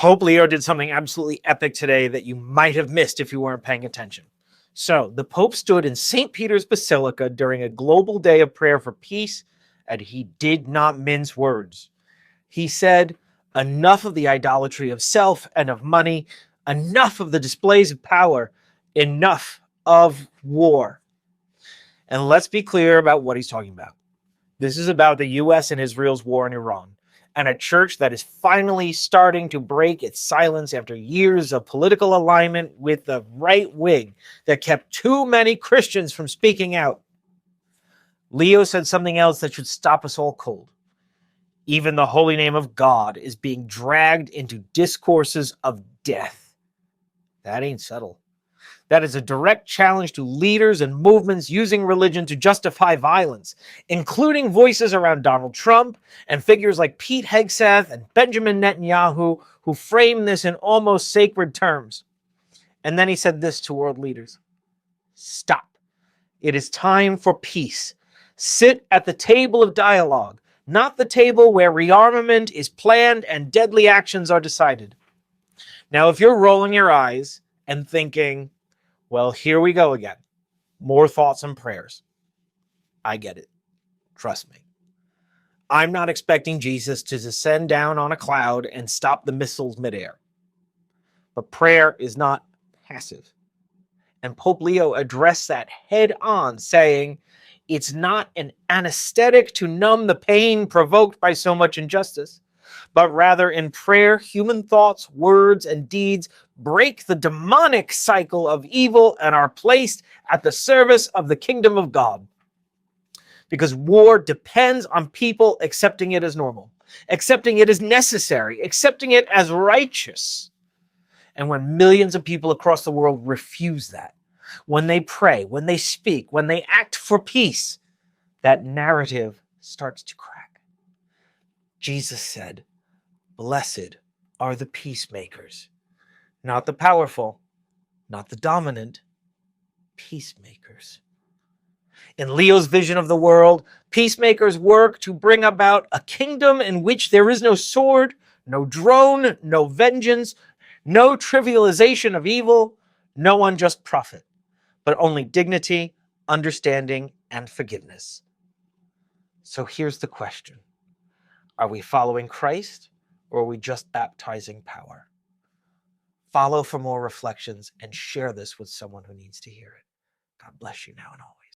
Pope Leo did something absolutely epic today that you might have missed if you weren't paying attention. So, the Pope stood in St. Peter's Basilica during a global day of prayer for peace, and he did not mince words. He said, enough of the idolatry of self and of money, enough of the displays of power, enough of war. And let's be clear about what he's talking about. This is about the US and Israel's war in Iran, and a church that is finally starting to break its silence after years of political alignment with the right wing that kept too many Christians from speaking out. Leo said something else that should stop us all cold. Even the holy name of God is being dragged into discourses of death. That ain't subtle. That is a direct challenge to leaders and movements using religion to justify violence, including voices around Donald Trump and figures like Pete Hegseth and Benjamin Netanyahu, who frame this in almost sacred terms. And then he said this to world leaders: stop. It is time for peace. Sit at the table of dialogue, not the table where rearmament is planned and deadly actions are decided. Now, if you're rolling your eyes and thinking, well, here we go again, more thoughts and prayers, I get it. Trust me. I'm not expecting Jesus to descend down on a cloud and stop the missiles midair. But prayer is not passive. And Pope Leo addressed that head on, saying, it's not an anesthetic to numb the pain provoked by so much injustice, but rather in prayer, human thoughts, words, and deeds break the demonic cycle of evil and are placed at the service of the kingdom of God. Because war depends on people accepting it as normal, accepting it as necessary, accepting it as righteous. And when millions of people across the world refuse that, when they pray, when they speak, when they act for peace, that narrative starts to crack. Jesus said, blessed are the peacemakers, not the powerful, not the dominant, peacemakers. In Leo's vision of the world, peacemakers work to bring about a kingdom in which there is no sword, no drone, no vengeance, no trivialization of evil, no unjust profit, but only dignity, understanding, and forgiveness. So here's the question. Are we following Christ, or are we just baptizing power? Follow for more reflections and share this with someone who needs to hear it. God bless you now and always.